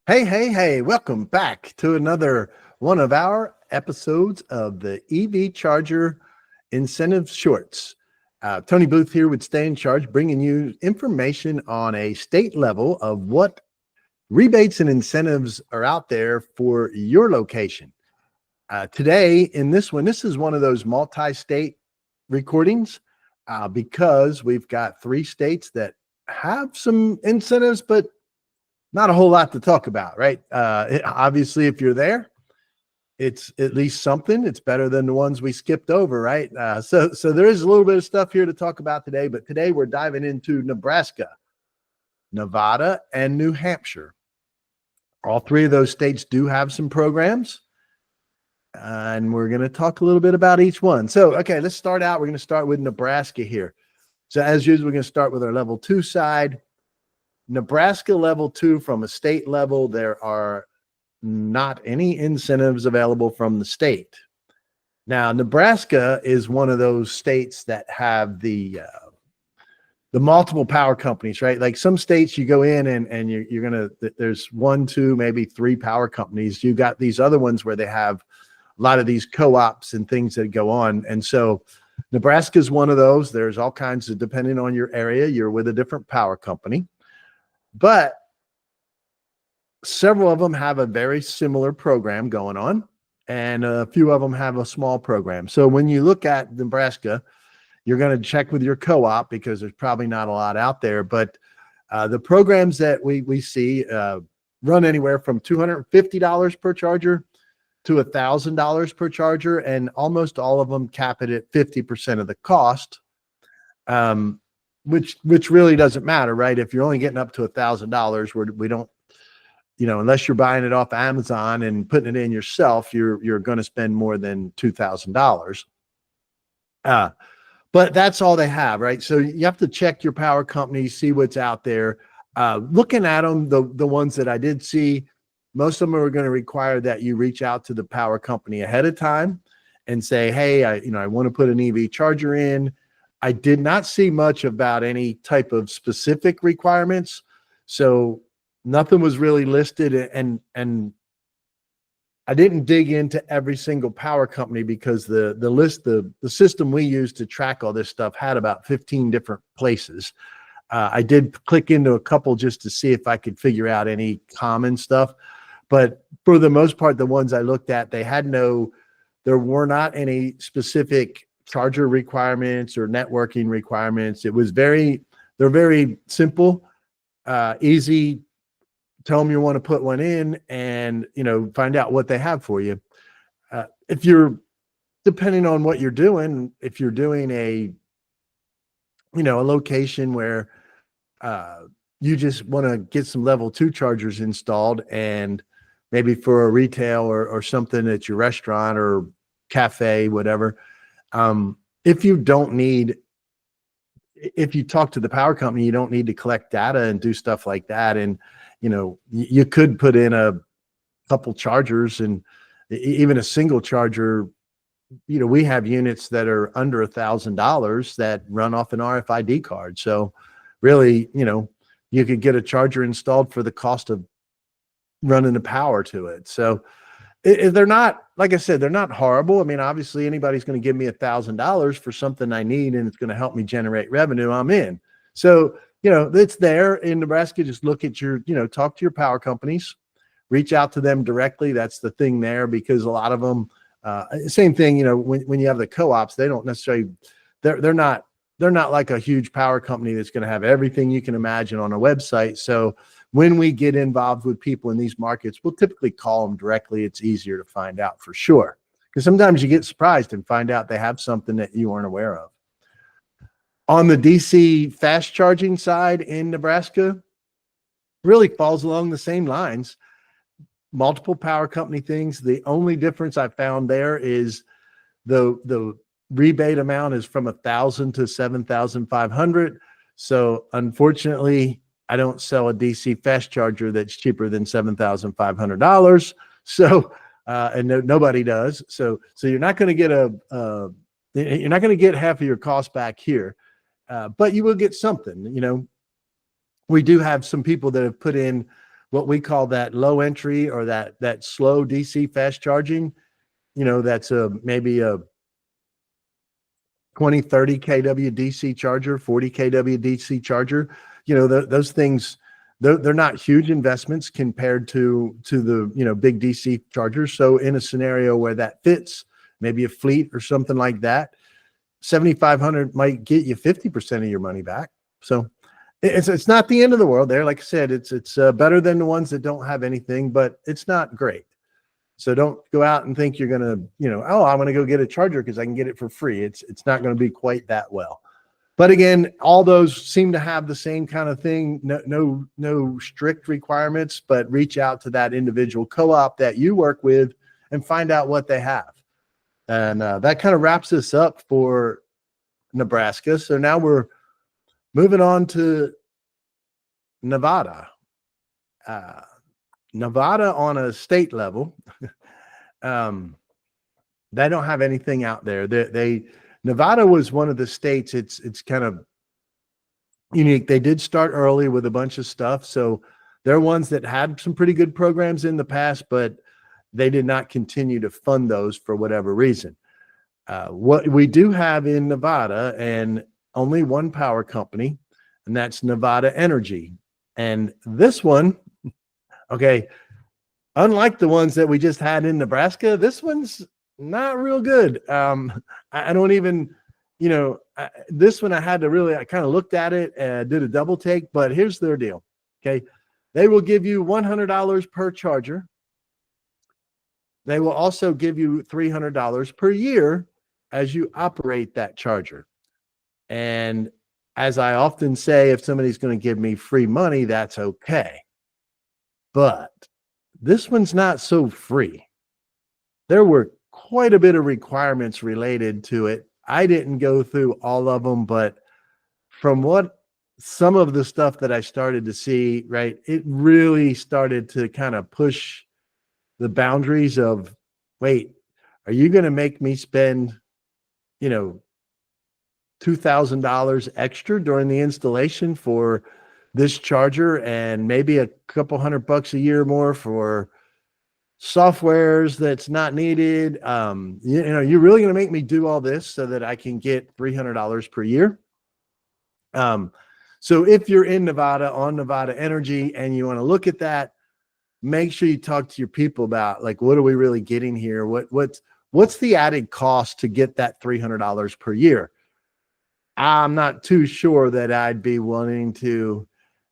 Hey, hey, hey, welcome back to another one of our episodes of the EV Charger Incentive Shorts. Tony Booth here with Stay in Charge, bringing you information on a state level of what rebates and incentives are out there for your location. Today, in this one, this is one of those multi-state recordings because we've got 3 states that have some incentives, but not a whole lot to talk about, right? Obviously, if you're there, it's at least something. It's better than the ones we skipped over, right? So there is a little bit of stuff here to talk about today, but today we're diving into Nebraska, Nevada, and New Hampshire. All 3 of those states do have some programs, and we're going to talk a little bit about each one. So, okay, let's start out. We're going to start with Nebraska here. So as usual, we're going to start with our level 2 side. Nebraska level 2, from a state level, there are not any incentives available from the state. Now, Nebraska is one of those states that have the multiple power companies, right? Like some states you go in and you're going to, there's 1, 2, maybe 3 power companies. You got these other ones where they have a lot of these co-ops and things that go on. And so Nebraska is one of those. There's all kinds of, depending on your area, you're with a different power company. But several of them have a very similar program going on, and a few of them have a small program. So when you look at Nebraska, you're going to check with your co-op because there's probably not a lot out there. But the programs that we see run anywhere from $250 per charger to $1,000 per charger, and almost all of them cap it at 50% of the cost. Which really doesn't matter, right? If you're only getting up to $1,000, we don't, unless you're buying it off Amazon and putting it in yourself, you're going to spend more than $2,000. But that's all they have, right? So you have to check your power company, see what's out there. Looking at them, the ones that I did see, most of them are going to require that you reach out to the power company ahead of time and say, hey, I want to put an EV charger in. I did not see much about any type of specific requirements. So nothing was really listed, and I didn't dig into every single power company because the system we use to track all this stuff had about 15 different places. I did click into a couple just to see if I could figure out any common stuff. But for the most part, the ones I looked at, there were not any specific charger requirements or networking requirements. They're very simple, easy. Tell them you want to put one in and, find out what they have for you. If you're, depending on what you're doing, if you're doing a location where you just want to get some level 2 chargers installed, and maybe for a retail or something at your restaurant or cafe, whatever, if you talk to the power company, you don't need to collect data and do stuff like that. And, you could put in a couple chargers, and even a single charger. We have units that are under $1,000 that run off an RFID card. So really, you could get a charger installed for the cost of running the power to it. So they're not, like I said, they're not horrible. I mean, obviously anybody's going to give me $1,000 for something I need and it's going to help me generate revenue, I'm in. So, it's there in Nebraska. Just look at talk to your power companies, reach out to them directly. That's the thing there, because a lot of them, same thing, when you have the co-ops, they don't necessarily, they're not like a huge power company that's going to have everything you can imagine on a website. So when we get involved with people in these markets, we'll typically call them directly. It's easier to find out for sure, because sometimes you get surprised and find out they have something that you weren't aware of. On the DC fast charging side in Nebraska, really falls along the same lines. Multiple power company things. The only difference I found there is the rebate amount is from $1,000 to $7,500. So unfortunately, I don't sell a DC fast charger that's cheaper than $7,500. So, and nobody does. So you're not going to get you're not going to get half of your cost back here, but you will get something. We do have some people that have put in what we call that low entry or that slow DC fast charging, that's maybe a 20, 30 kW DC charger, 40 kW DC charger. Those things, they're not huge investments compared to the, big DC chargers. So in a scenario where that fits, maybe a fleet or something like that, 7,500 might get you 50% of your money back. So it's not the end of the world there. Like I said, it's better than the ones that don't have anything, but it's not great. So don't go out and think you're going to, oh, I'm going to go get a charger because I can get it for free. It's not going to be quite that well. But again, all those seem to have the same kind of thing. No strict requirements, but reach out to that individual co-op that you work with and find out what they have. And that kind of wraps us up for Nebraska. So now we're moving on to Nevada. Nevada on a state level, they don't have anything out there. Nevada was one of the states. It's kind of unique. They did start early with a bunch of stuff, so they're ones that had some pretty good programs in the past, but they did not continue to fund those for whatever reason. What we do have in Nevada, and only one power company, and that's Nevada Energy. And this one, okay, unlike the ones that we just had in Nebraska, this one's not real good. I don't even, this one I had to really, I kind of looked at it and did a double take, but here's their deal. Okay. They will give you $100 per charger. They will also give you $300 per year as you operate that charger. And as I often say, if somebody's going to give me free money, that's okay. But this one's not so free. There were quite a bit of requirements related to it. I didn't go through all of them, but from what some of the stuff that I started to see, right, it really started to kind of push the boundaries of, wait, are you going to make me spend, $2,000 extra during the installation for this charger and maybe a couple $100 a year more for softwares that's not needed? You're really going to make me do all this so that I can get $300 per year. So if you're in Nevada on Nevada Energy and you want to look at that, make sure you talk to your people about, like, what are we really getting here? What's the added cost to get that $300 per year? I'm not too sure that I'd be wanting to,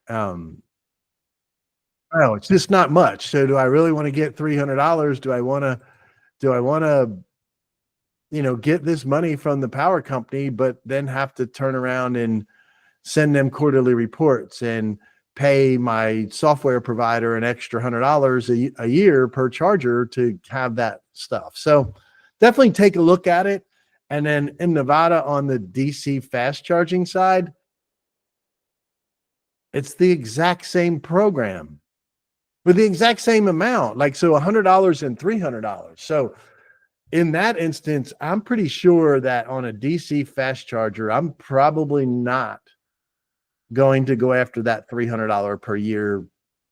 oh, it's just not much. So do I really want to get $300? Do I want to, get this money from the power company, but then have to turn around and send them quarterly reports and pay my software provider an extra $100 a year per charger to have that stuff? So definitely take a look at it. And then in Nevada on the DC fast charging side, it's the exact same program with the exact same amount, like, so $100 and $300. So in that instance, I'm pretty sure that on a DC fast charger, I'm probably not going to go after that $300 per year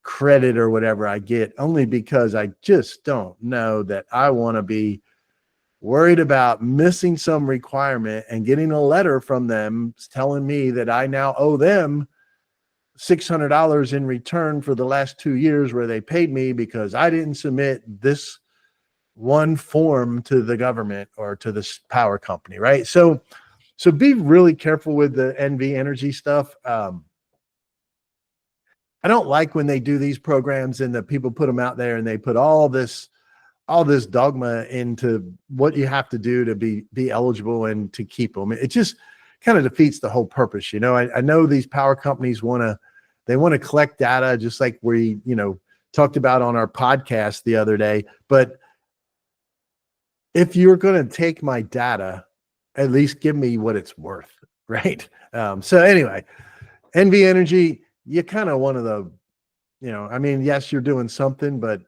credit or whatever I get, only because I just don't know that I want to be worried about missing some requirement and getting a letter from them telling me that I now owe them $600 in return for the last 2 years where they paid me because I didn't submit this one form to the government or to this power company, right? So be really careful with the NV Energy stuff. I don't like when they do these programs and the people put them out there and they put all this dogma into what you have to do to be eligible and to keep them. It just kind of defeats the whole purpose. I know these power companies want to collect data, just like we, talked about on our podcast the other day. But if you're going to take my data, at least give me what it's worth, right? So anyway, NV Energy, you kind of one of the, yes, you're doing something, but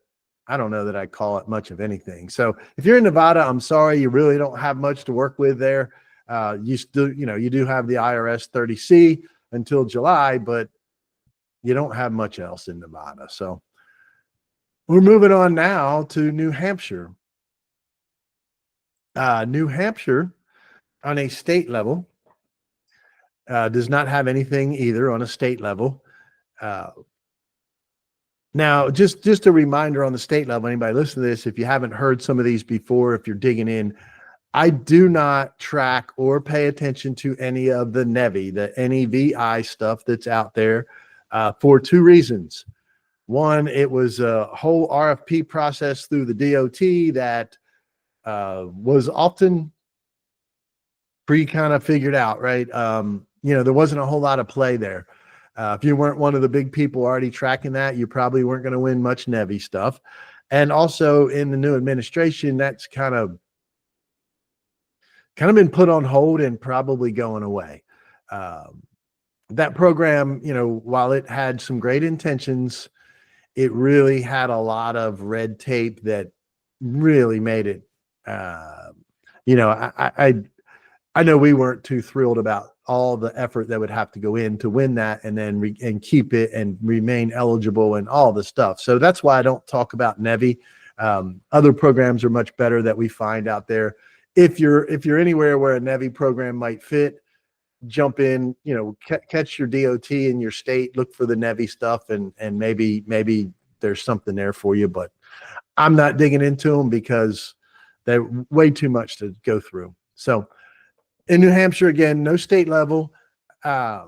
I don't know that I call it much of anything. So if you're in Nevada, I'm sorry, you really don't have much to work with there. You still, you do have the IRS 30C until July, but You don't have much else in Nevada. So we're moving on now to New Hampshire. New Hampshire on a state level does not have anything either on a state level. Now, just a reminder on the state level, anybody listen to this, if you haven't heard some of these before, if you're digging in, I do not track or pay attention to any of the NEVI, the NEVI stuff that's out there for two reasons. One, it was a whole RFP process through the DOT that was often kind of figured out, right? There wasn't a whole lot of play there. If you weren't one of the big people already tracking that, you probably weren't going to win much NEVI stuff. And also in the new administration, that's kind of been put on hold and probably going away. That program, while it had some great intentions, it really had a lot of red tape that really made it, I know we weren't too thrilled about all the effort that would have to go in to win that and then and keep it and remain eligible and all the stuff. So that's why I don't talk about NEVI. Other programs are much better that we find out there. If you're anywhere where a NEVI program might fit, jump in, catch your DOT in your state, look for the NEVI stuff, and maybe there's something there for you. But I'm not digging into them because they're way too much to go through. So in New Hampshire, again, no state level. At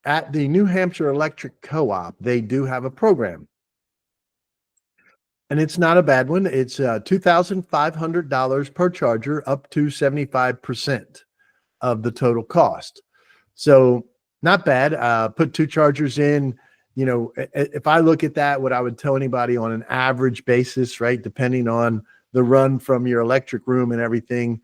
the New Hampshire Electric Co-op, they do have a program. And it's not a bad one. It's $2,500 per charger, up to 75% of the total cost. So not bad. Put two chargers in. If I look at that, what I would tell anybody on an average basis, right, depending on the run from your electric room and everything,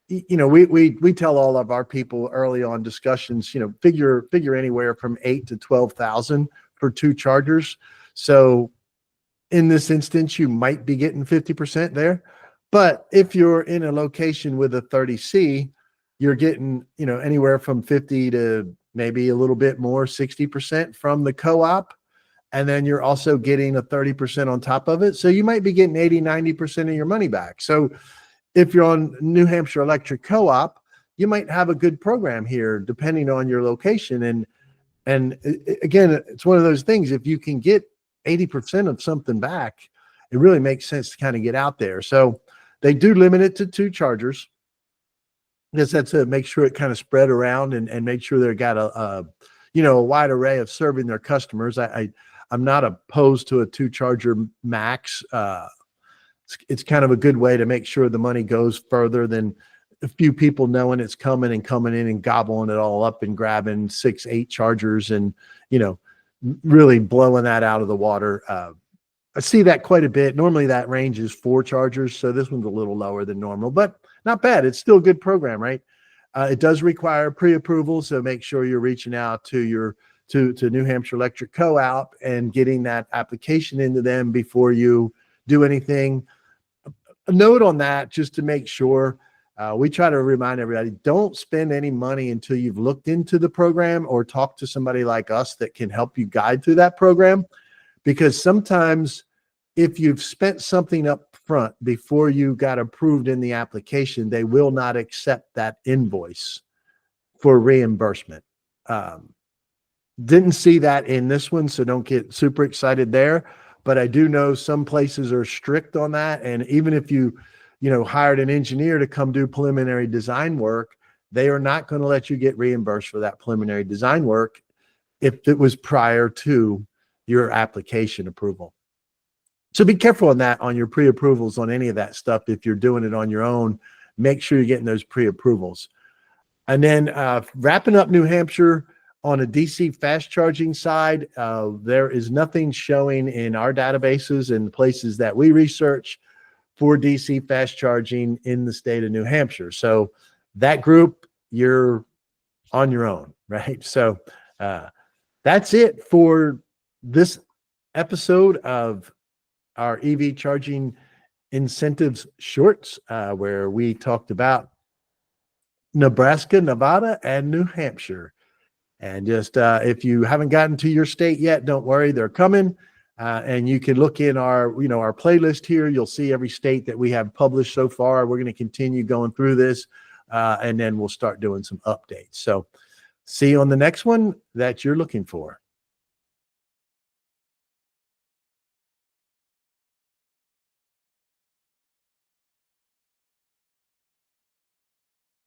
we tell all of our people early on discussions, figure anywhere from 8 to 12,000 for two chargers. So in this instance, you might be getting 50% there. But if you're in a location with a 30C, you're getting, anywhere from 50 to maybe a little bit more, 60% from the co-op. And then you're also getting a 30% on top of it. So you might be getting 80, 90% of your money back. So if you're on New Hampshire Electric Co-op, you might have a good program here, depending on your location. And again, it's one of those things, if you can get 80% of something back, it really makes sense to kind of get out there. So they do limit it to two chargers. Because that's to make sure it kind of spread around and make sure they've got a wide array of serving their customers. I'm not opposed to a two charger max. It's kind of a good way to make sure the money goes further than a few people knowing it's coming in and gobbling it all up and grabbing 6, 8 chargers and, really blowing that out of the water. I see that quite a bit. Normally that range is 4 chargers. So this one's a little lower than normal, but not bad. It's still a good program, right? It does require pre-approval. So make sure you're reaching out to New Hampshire Electric Co-op and getting that application into them before you do anything. A note on that, just to make sure, we try to remind everybody, don't spend any money until you've looked into the program or talked to somebody like us that can help you guide through that program. Because sometimes if you've spent something up front before you got approved in the application, they will not accept that invoice for reimbursement. Didn't see that in this one, so don't get super excited there. But I do know some places are strict on that. And even if you hired an engineer to come do preliminary design work, they are not going to let you get reimbursed for that preliminary design work if it was prior to your application approval. So be careful on that, on your pre-approvals, on any of that stuff. If you're doing it on your own, make sure you're getting those pre-approvals. And then wrapping up New Hampshire on a DC fast charging side, there is nothing showing in our databases and places that we research for DC fast charging in the state of New Hampshire. So that group, you're on your own, right? So that's it for this episode of our EV charging incentives shorts, where we talked about Nebraska, Nevada, and New Hampshire. And just if you haven't gotten to your state yet, don't worry, they're coming. And you can look in our playlist here. You'll see every state that we have published so far. We're going to continue going through this, and then we'll start doing some updates. So see you on the next one that you're looking for.